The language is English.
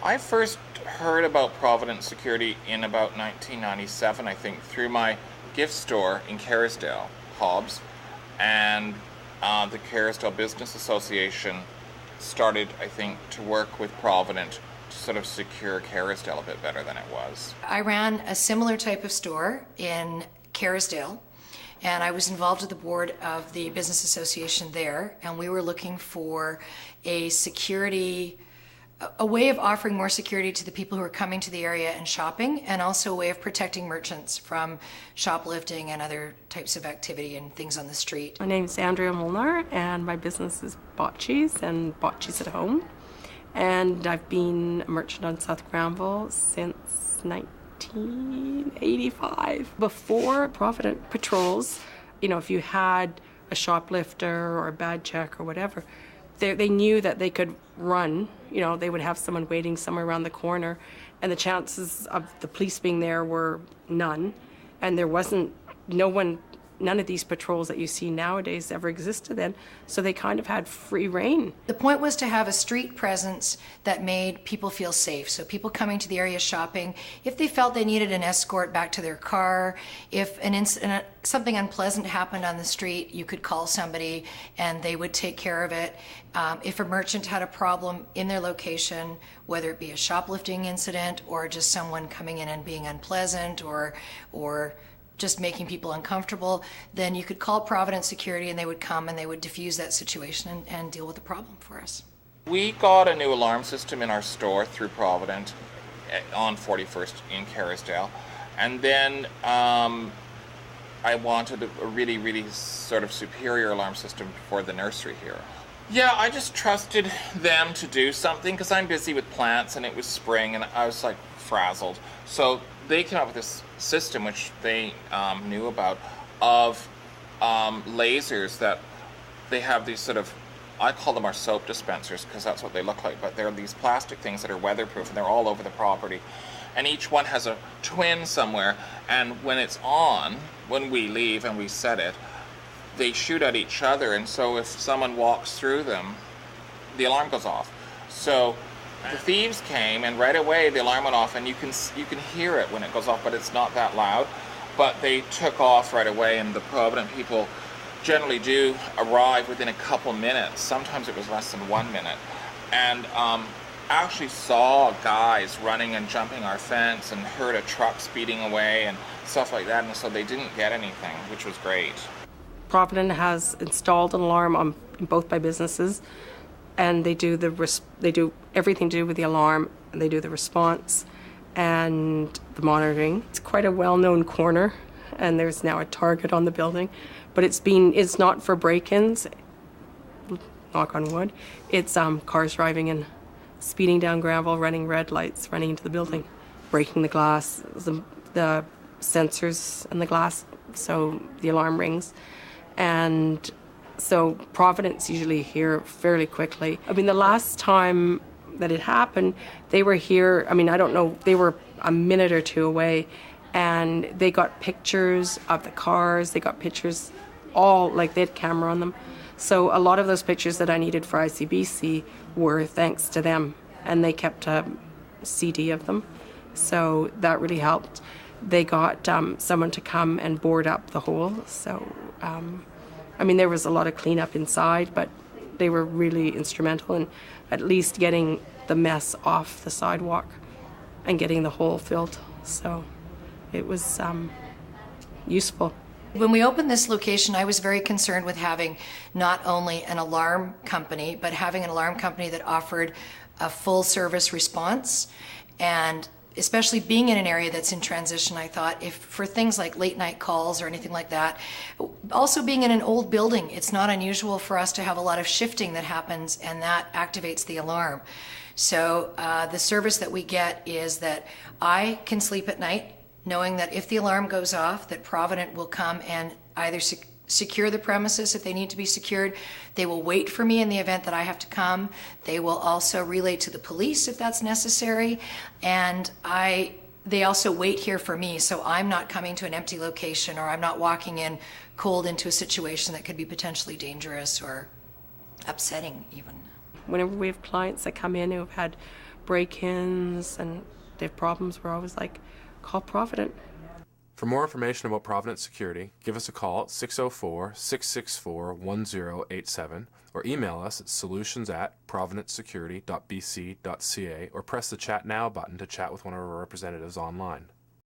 I first heard about Provident Security in about 1997, I think, through my gift store in Kerrisdale, Hobbs, and the Kerrisdale Business Association started, I think, to work with Provident to sort of secure Kerrisdale a bit better than it was. I ran a similar type of store in Kerrisdale, and I was involved with the board of the business association there, and we were looking for a security, a way of offering more security to the people who are coming to the area and shopping, and also a way of protecting merchants from shoplifting and other types of activity and things on the street. My name is Andrea Molnar, and my business is Botchies and Botchies at Home. And I've been a merchant on South Granville since 1985. Before Provident patrols, if you had a shoplifter or a bad check or whatever, they knew that they could run. They would have someone waiting somewhere around the corner, and the chances of the police being there were none. And there wasn't none of these patrols that you see nowadays ever existed then, so they kind of had free reign. The point was to have a street presence that made people feel safe. So people coming to the area shopping, if they felt they needed an escort back to their car, if something unpleasant happened on the street, you could call somebody and they would take care of it. If a merchant had a problem in their location, whether it be a shoplifting incident or just someone coming in and being unpleasant or just making people uncomfortable, then you could call Provident Security and they would come and they would diffuse that situation and deal with the problem for us. We got a new alarm system in our store through Provident on 41st in Kerrisdale, and then I wanted a really, really sort of superior alarm system for the nursery here. Yeah, I just trusted them to do something because I'm busy with plants and it was spring and I was like frazzled. So they came up with this system, which they knew about, of lasers that they have these sort of, I call them our soap dispensers because that's what they look like, but they're these plastic things that are weatherproof and they're all over the property. And each one has a twin somewhere, and when it's on, when we leave and we set it, they shoot at each other, and so if someone walks through them, the alarm goes off. So the thieves came, and right away the alarm went off, and you can hear it when it goes off, but it's not that loud. But they took off right away, and the Provident people generally do arrive within a couple minutes. Sometimes it was less than 1 minute. And actually saw guys running and jumping our fence and heard a truck speeding away and stuff like that, and so they didn't get anything, which was great. Provident has installed an alarm on both my businesses, and they do everything to do with the alarm, and they do the response and the monitoring. It's quite a well-known corner, and there's now a target on the building, but it's not for break-ins, knock on wood. It's cars driving in, speeding down Granville, running red lights, running into the building, breaking the glass, the sensors in the glass, so the alarm rings. And so Providence usually here fairly quickly. I mean, the last time that it happened, they were here, I don't know, they were a minute or two away, and they got pictures of the cars, they got pictures they had camera on them. So a lot of those pictures that I needed for ICBC were thanks to them, and they kept a CD of them. So that really helped. They got someone to come and board up the hole. So, there was a lot of cleanup inside, but they were really instrumental in at least getting the mess off the sidewalk and getting the hole filled. So it was useful. When we opened this location, I was very concerned with having not only an alarm company, but having an alarm company that offered a full service response. And especially being in an area that's in transition, I thought if for things like late night calls or anything like that, also being in an old building, it's not unusual for us to have a lot of shifting that happens, and that activates the alarm. So the service that we get is that I can sleep at night knowing that if the alarm goes off, that Provident will come and either secure the premises if they need to be secured. They will wait for me in the event that I have to come. They will also relay to the police if that's necessary. And they also wait here for me, so I'm not coming to an empty location, or I'm not walking in cold into a situation that could be potentially dangerous or upsetting even. Whenever we have clients that come in who have had break-ins and they have problems, we're always like, call Provident. For more information about Provident Security, give us a call at 604-664-1087 or email us at solutions@providentsecurity.bc.ca or press the Chat Now button to chat with one of our representatives online.